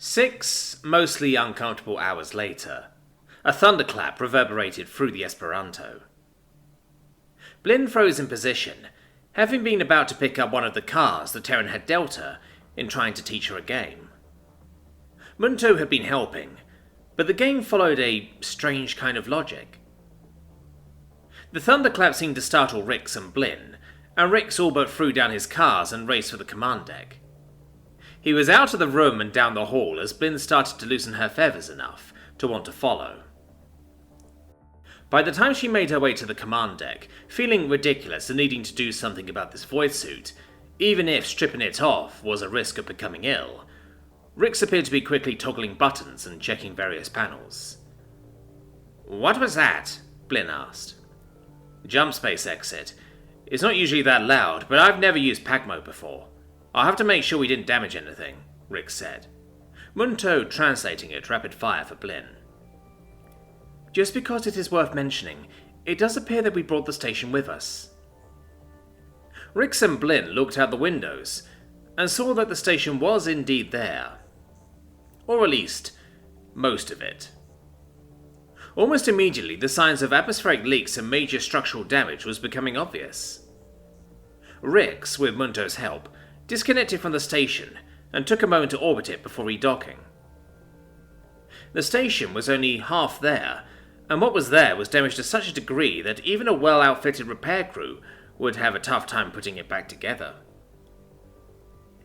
6 mostly uncomfortable hours later, a thunderclap reverberated through the Esperanto. Blinn froze in position, having been about to pick up one of the cards the Terran had dealt her in trying to teach her a game. Munto had been helping, but the game followed a strange kind of logic. The thunderclap seemed to startle Rix and Blinn, and Rix all but threw down his cards and raced for the command deck. He was out of the room and down the hall as Blinn started to loosen her feathers enough to want to follow. By the time she made her way to the command deck, feeling ridiculous and needing to do something about this void suit, even if stripping it off was a risk of becoming ill, Rix appeared to be quickly toggling buttons and checking various panels. "What was that?" Blinn asked. "Jump space exit. It's not usually that loud, but I've never used pack mode before. I'll have to make sure we didn't damage anything," Rix said. Munto translating it rapid fire for Blinn. "Just because it is worth mentioning, it does appear that we brought the station with us." Rix and Blinn looked out the windows and saw that the station was indeed there. Or at least, most of it. Almost immediately, the signs of atmospheric leaks and major structural damage was becoming obvious. Rix, with Munto's help, disconnected from the station and took a moment to orbit it before redocking. The station was only half there, and what was there was damaged to such a degree that even a well-outfitted repair crew would have a tough time putting it back together.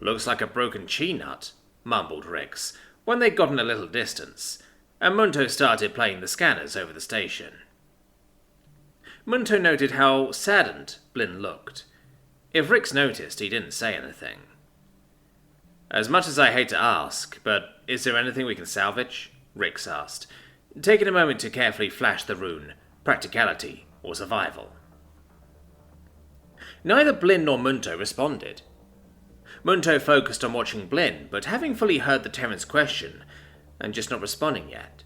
"Looks like a broken chi nut," mumbled Rix, when they'd gotten a little distance, and Munto started playing the scanners over the station. Munto noted how saddened Blinn looked. If Rix noticed, he didn't say anything. "As much as I hate to ask, but is there anything we can salvage?" Rix asked, taking a moment to carefully flash the rune, practicality or survival. Neither Blinn nor Munto responded. Munto focused on watching Blinn, but having fully heard the Terran's question, and just not responding yet.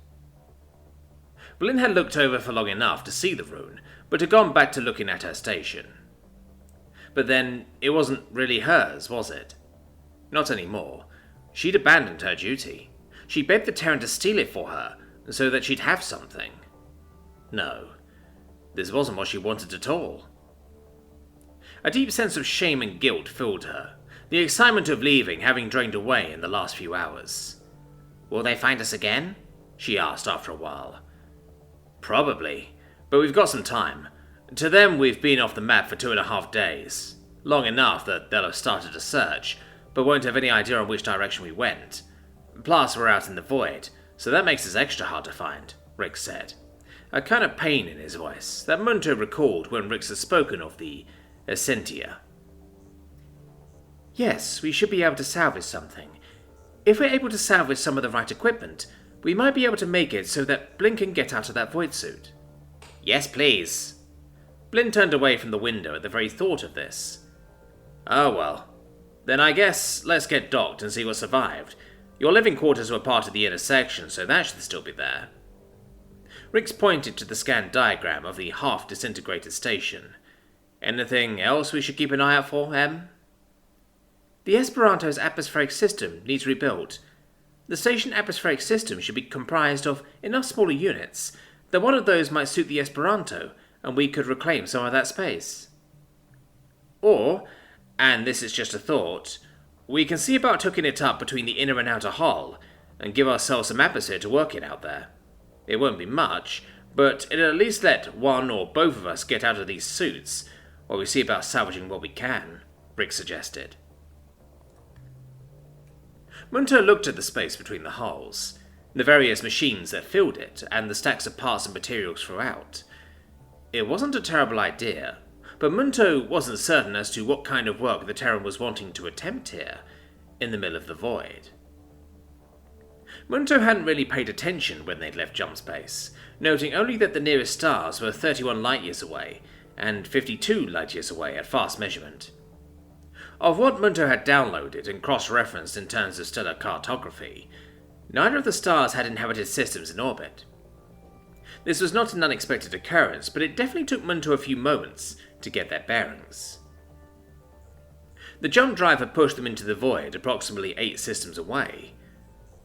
Blinn had looked over for long enough to see the rune, but had gone back to looking at her station. But then, it wasn't really hers, was it? Not anymore. She'd abandoned her duty. She begged the Terran to steal it for her, so that she'd have something. No, this wasn't what she wanted at all. A deep sense of shame and guilt filled her, the excitement of leaving having drained away in the last few hours. "Will they find us again?" she asked after a while. "Probably, but we've got some time. To them, we've been off the map for 2.5 days. Long enough that they'll have started a search, but won't have any idea on which direction we went. Plus, we're out in the void, so that makes us extra hard to find," Rix said, a kind of pain in his voice that Munto recalled when Rix had spoken of the Essentia. "Yes, we should be able to salvage something. If we're able to salvage some of the right equipment, we might be able to make it so that Blinn can get out of that void suit." "Yes, please." Blinn turned away from the window at the very thought of this. "Oh well. Then I guess let's get docked and see what survived. Your living quarters were part of the inner section, so that should still be there." Rix pointed to the scanned diagram of the half-disintegrated station. "Anything else we should keep an eye out for, Em?" "The Esperanto's atmospheric system needs rebuilt. The station atmospheric system should be comprised of enough smaller units that one of those might suit the Esperanto, and we could reclaim some of that space. Or, and this is just a thought, we can see about hooking it up between the inner and outer hull, and give ourselves some atmosphere to work in out there. It won't be much, but it'll at least let one or both of us get out of these suits, while we see about salvaging what we can," Rick suggested. Munto looked at the space between the hulls, the various machines that filled it, and the stacks of parts and materials throughout. It wasn't a terrible idea, but Munto wasn't certain as to what kind of work the Terran was wanting to attempt here, in the middle of the void. Munto hadn't really paid attention when they'd left jump space, noting only that the nearest stars were 31 light-years away, and 52 light-years away at fast measurement. Of what Munto had downloaded and cross-referenced in terms of stellar cartography, neither of the stars had inhabited systems in orbit. This was not an unexpected occurrence, but it definitely took Munto a few moments to get their bearings. The jump drive had pushed them into the void approximately 8 systems away.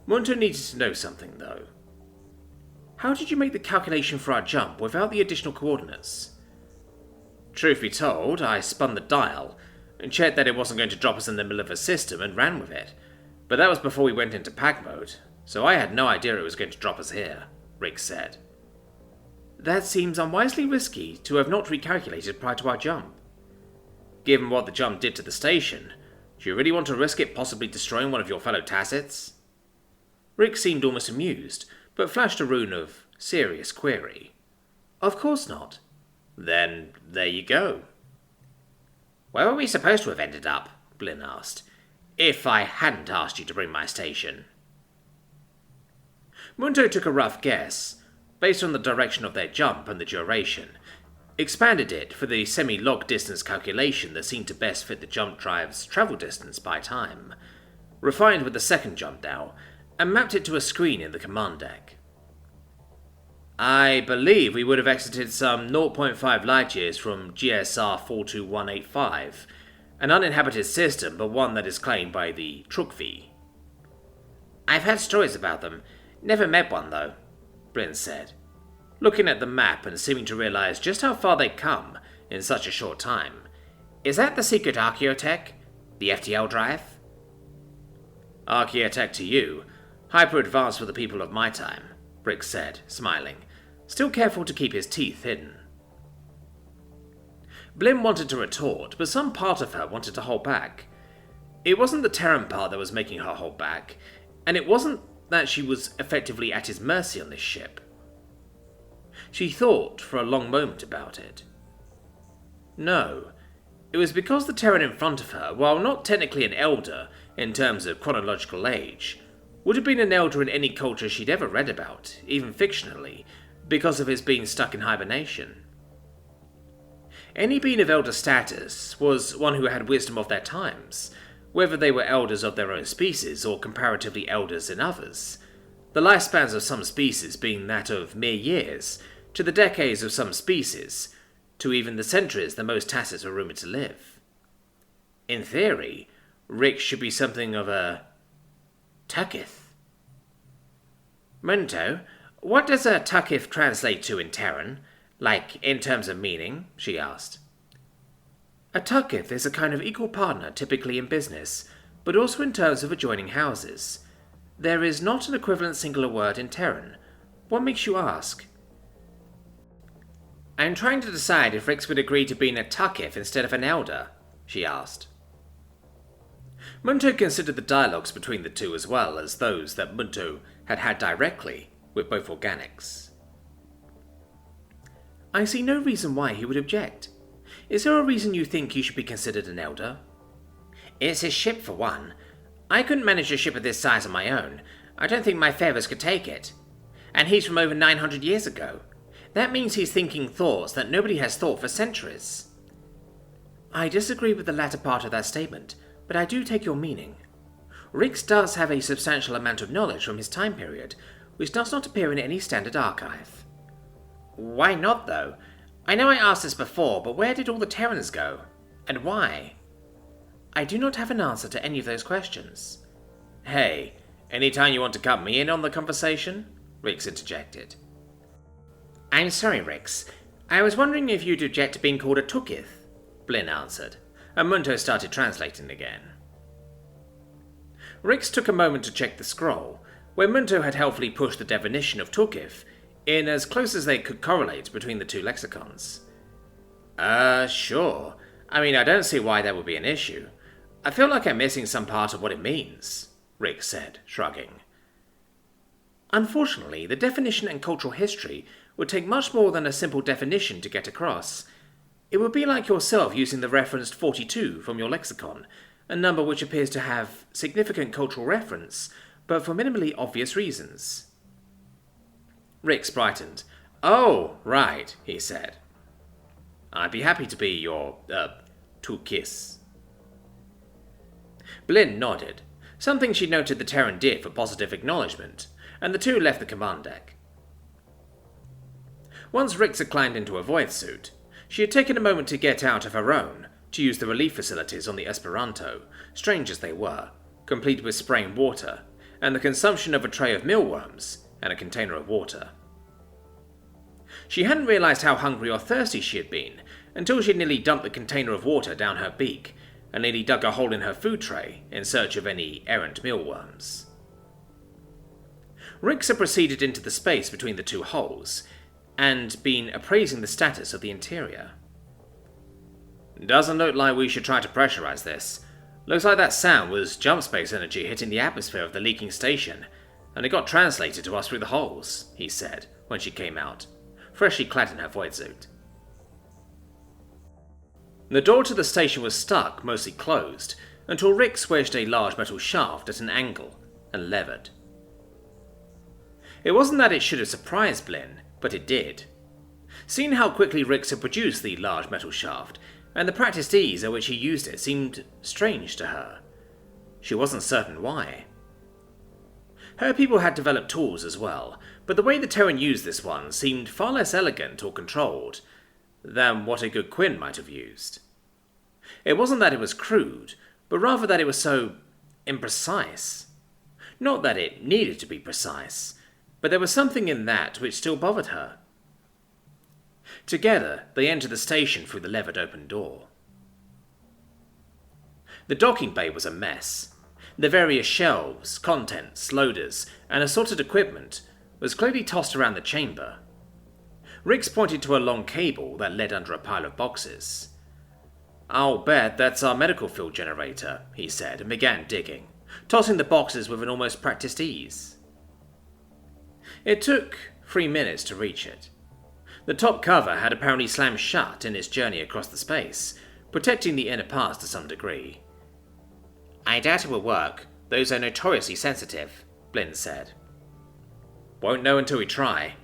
Munto needed to know something, though. How did you make the calculation for our jump without the additional coordinates? Truth be told, I spun the dial and checked that it wasn't going to drop us in the middle of a system and ran with it. But that was before we went into pack mode, so I had no idea it was going to drop us here, Rick said. That seems unwisely risky to have not recalculated prior to our jump. Given what the jump did to the station, do you really want to risk it possibly destroying one of your fellow Tassets? Rick seemed almost amused, but flashed a rune of serious query. Of course not. Then, there you go. Where were we supposed to have ended up? Blinn asked. If I hadn't asked you to bring my station. Munto took a rough guess, based on the direction of their jump and the duration, expanded it for the semi-log distance calculation that seemed to best fit the jump drive's travel distance by time, refined with the second jump now, and mapped it to a screen in the command deck. I believe we would have exited some 0.5 light years from GSR 42185, an uninhabited system but one that is claimed by the Trukvi. I've heard stories about them, never met one though, Blinn said, looking at the map and seeming to realize just how far they'd come in such a short time. Is that the secret Archaeotech? The FTL drive? Archaeotech to you, hyper-advanced for the people of my time, Rick said, smiling, still careful to keep his teeth hidden. Blinn wanted to retort, but some part of her wanted to hold back. It wasn't the Terran part that was making her hold back, and it wasn't that she was effectively at his mercy on this ship. She thought for a long moment about it. No, it was because the Terran in front of her, while not technically an elder in terms of chronological age, would have been an elder in any culture she'd ever read about, even fictionally, because of his being stuck in hibernation. Any being of elder status was one who had wisdom of their times, whether they were elders of their own species or comparatively elders in others, the lifespans of some species being that of mere years, to the decades of some species, to even the centuries that most Tassets were rumoured to live. In theory, Rick should be something of a Tuckith. Munto, what does a Tuckith translate to in Terran? Like, in terms of meaning? She asked. A Tuckith is a kind of equal partner typically in business, but also in terms of adjoining houses. There is not an equivalent singular word in Terran. What makes you ask? I'm trying to decide if Rix would agree to being a Tuckith instead of an elder, she asked. Munto considered the dialogues between the two as well as those that Munto had had directly with both organics. I see no reason why he would object. Is there a reason you think you should be considered an elder? It's his ship for one. I couldn't manage a ship of this size on my own. I don't think my feathers could take it. And he's from over 900 years ago. That means he's thinking thoughts that nobody has thought for centuries. I disagree with the latter part of that statement, but I do take your meaning. Rix does have a substantial amount of knowledge from his time period, which does not appear in any standard archive. Why not, though? I know I asked this before, but where did all the Terrans go? And why? I do not have an answer to any of those questions. Hey, any time you want to cut me in on the conversation? Rix interjected. I'm sorry, Rix. I was wondering if you'd object to being called a Tuckith, Blinn answered, and Munto started translating again. Rix took a moment to check the scroll, where Munto had helpfully pushed the definition of Tuckith in as close as they could correlate between the two lexicons. Sure. I mean, I don't see why that would be an issue. I feel like I'm missing some part of what it means, Rix said, shrugging. Unfortunately, the definition and cultural history would take much more than a simple definition to get across. It would be like yourself using the referenced 42 from your lexicon, a number which appears to have significant cultural reference, but for minimally obvious reasons. Rix brightened. Oh, right, he said. I'd be happy to be your, Tuckith. Blinn nodded, something she noted the Terran did for positive acknowledgement, and the two left the command deck. Once Rix had climbed into a void suit, she had taken a moment to get out of her own, to use the relief facilities on the Esperanto, strange as they were, complete with spraying water, and the consumption of a tray of mealworms and a container of water. She hadn't realized how hungry or thirsty she had been until she had nearly dumped the container of water down her beak and nearly dug a hole in her food tray in search of any errant mealworms. Rix had proceeded into the space between the two holes and been appraising the status of the interior. "Doesn't look like we should try to pressurize this. Looks like that sound was jump space energy hitting the atmosphere of the leaking station, and it got translated to us through the holes," he said when she came out, freshly clad in her void suit. The door to the station was stuck, mostly closed, until Rix wedged a large metal shaft at an angle and levered. It wasn't that it should have surprised Blinn, but it did. Seeing how quickly Rix had produced the large metal shaft, and the practiced ease at which he used it seemed strange to her. She wasn't certain why. Her people had developed tools as well, but the way the Terran used this one seemed far less elegant or controlled than what a good Quinn might have used. It wasn't that it was crude, but rather that it was so imprecise. Not that it needed to be precise, but there was something in that which still bothered her. Together, they entered the station through the levered open door. The docking bay was a mess. The various shelves, contents, loaders, and assorted equipment was clearly tossed around the chamber. Rix pointed to a long cable that led under a pile of boxes. "I'll bet that's our medical field generator," he said, and began digging, tossing the boxes with an almost practiced ease. It took 3 minutes to reach it. The top cover had apparently slammed shut in its journey across the space, protecting the inner parts to some degree. "I doubt it will work. Those are notoriously sensitive," Blinn said. "Won't know until we try.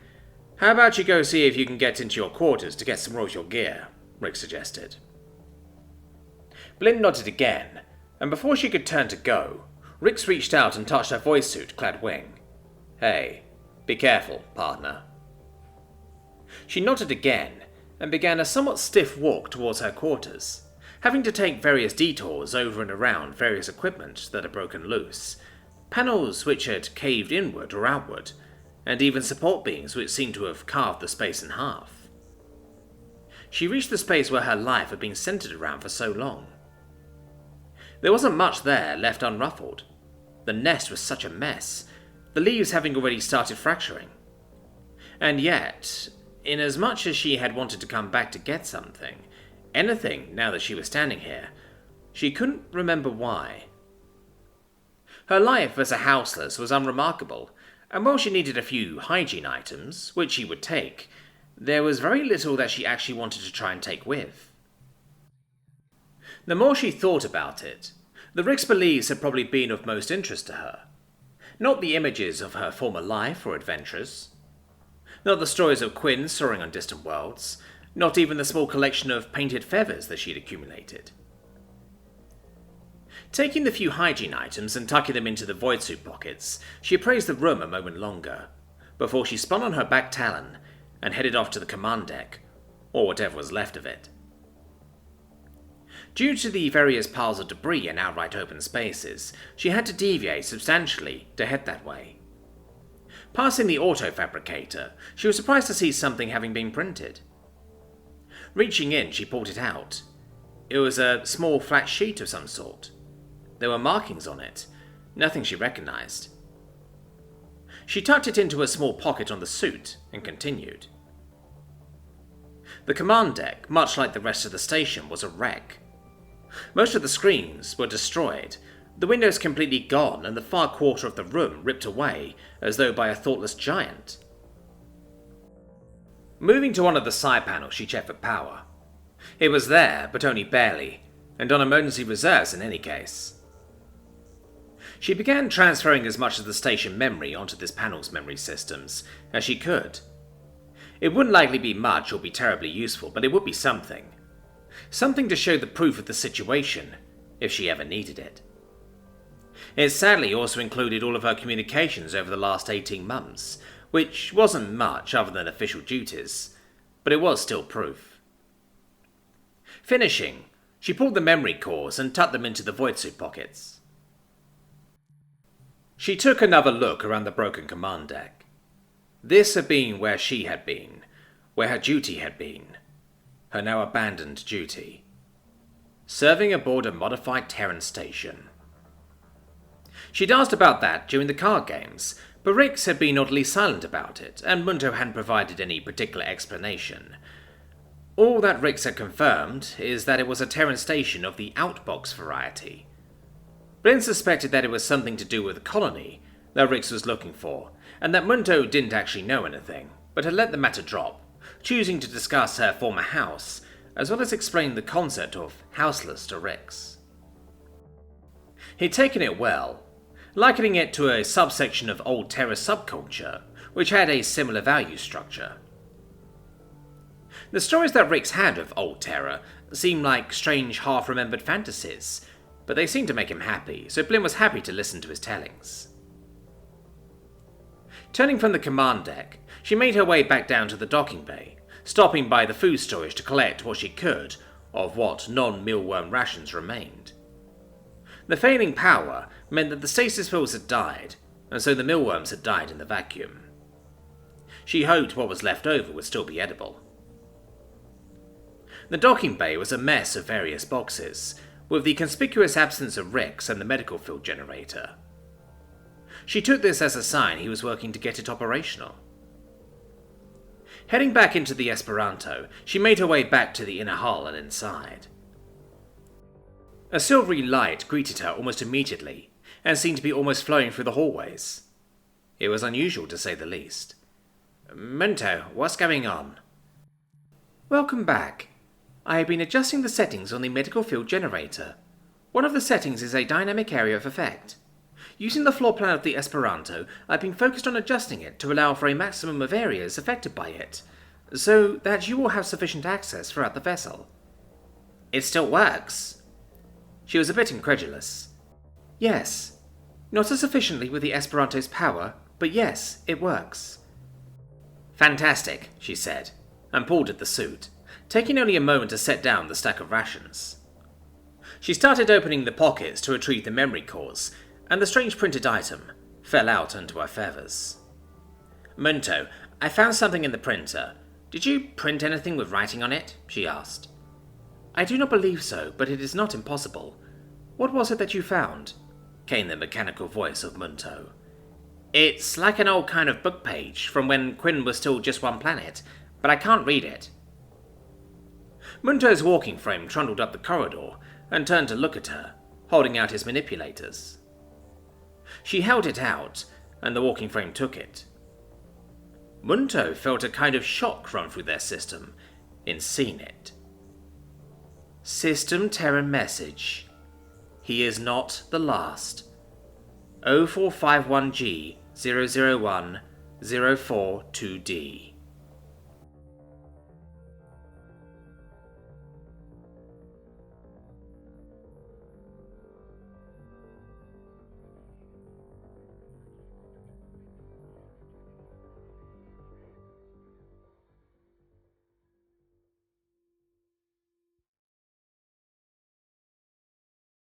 How about you go see if you can get into your quarters to get some more of your gear," Rix suggested. Blinn nodded again, and before she could turn to go, Rix reached out and touched her void suit-clad wing. "Hey, be careful, partner." She nodded again, and began a somewhat stiff walk towards her quarters, having to take various detours over and around various equipment that had broken loose, panels which had caved inward or outward, and even support beams which seemed to have carved the space in half. She reached the space where her life had been centered around for so long. There wasn't much there left unruffled. The nest was such a mess, the leaves having already started fracturing. And yet, inasmuch as she had wanted to come back to get something, anything now that she was standing here, she couldn't remember why. Her life as a houseless was unremarkable, and while she needed a few hygiene items, which she would take, there was very little that she actually wanted to try and take with. The more she thought about it, the Rix beliefs had probably been of most interest to her. Not the images of her former life or adventures. Not the stories of Quinn soaring on distant worlds. Not even the small collection of painted feathers that she'd accumulated. Taking the few hygiene items and tucking them into the void suit pockets, she appraised the room a moment longer, before she spun on her back talon and headed off to the command deck, or whatever was left of it. Due to the various piles of debris and outright open spaces, she had to deviate substantially to head that way. Passing the auto-fabricator, she was surprised to see something having been printed. Reaching in, she pulled it out. It was a small flat sheet of some sort. There were markings on it, nothing she recognized. She tucked it into a small pocket on the suit and continued. The command deck, much like the rest of the station, was a wreck. Most of the screens were destroyed, the windows completely gone, and the far quarter of the room ripped away as though by a thoughtless giant. Moving to one of the side panels, she checked for power. It was there, but only barely, and on emergency reserves in any case. She began transferring as much of the station memory onto this panel's memory systems as she could. It wouldn't likely be much or be terribly useful, but it would be something. Something to show the proof of the situation, if she ever needed it. It sadly also included all of her communications over the last 18 months, which wasn't much other than official duties, but it was still proof. Finishing, she pulled the memory cores and tucked them into the void suit pockets. She took another look around the broken command deck. This had been where she had been, where her duty had been, her now abandoned duty. Serving aboard a modified Terran station. She'd asked about that during the card games, but Rix had been oddly silent about it, and Munto hadn't provided any particular explanation. All that Rix had confirmed is that it was a Terran station of the outbox variety. Blinn suspected that it was something to do with the colony that Rix was looking for, and that Munto didn't actually know anything, but had let the matter drop, choosing to discuss her former house, as well as explain the concept of houseless to Rix. He'd taken it well, likening it to a subsection of old Terra subculture, which had a similar value structure. The stories that Rix had of old Terra seemed like strange half-remembered fantasies, but they seemed to make him happy, so Blinn was happy to listen to his tellings. Turning from the command deck, she made her way back down to the docking bay, stopping by the food storage to collect what she could of what non-mealworm rations remained. The failing power meant that the stasis fields had died, and so the mealworms had died in the vacuum. She hoped what was left over would still be edible. The docking bay was a mess of various boxes, with the conspicuous absence of Rix and the medical field generator. She took this as a sign he was working to get it operational. Heading back into the Esperanto, she made her way back to the inner hull and inside. A silvery light greeted her almost immediately, and seemed to be almost flowing through the hallways. It was unusual, to say the least. "Munto, what's going on?" "Welcome back. I have been adjusting the settings on the medical field generator. One of the settings is a dynamic area of effect. Using the floor plan of the Esperanto, I've been focused on adjusting it to allow for a maximum of areas affected by it, so that you will have sufficient access throughout the vessel." "It still works?" She was a bit incredulous. "Yes. Not as efficiently with the Esperanto's power, but yes, it works." "Fantastic," she said, and pulled at the suit, taking only a moment to set down the stack of rations. She started opening the pockets to retrieve the memory cores, and the strange printed item fell out onto her feathers. "Munto, I found something in the printer. Did you print anything with writing on it?" she asked. "I do not believe so, but it is not impossible. What was it that you found?" came the mechanical voice of Munto. "It's like an old kind of book page from when Quinn was still just one planet, but I can't read it." Munto's walking frame trundled up the corridor and turned to look at her, holding out his manipulators. She held it out, and the walking frame took it. Munto felt a kind of shock run through their system in seeing it. System Terran message. He is not the last. 0451G 001 042D.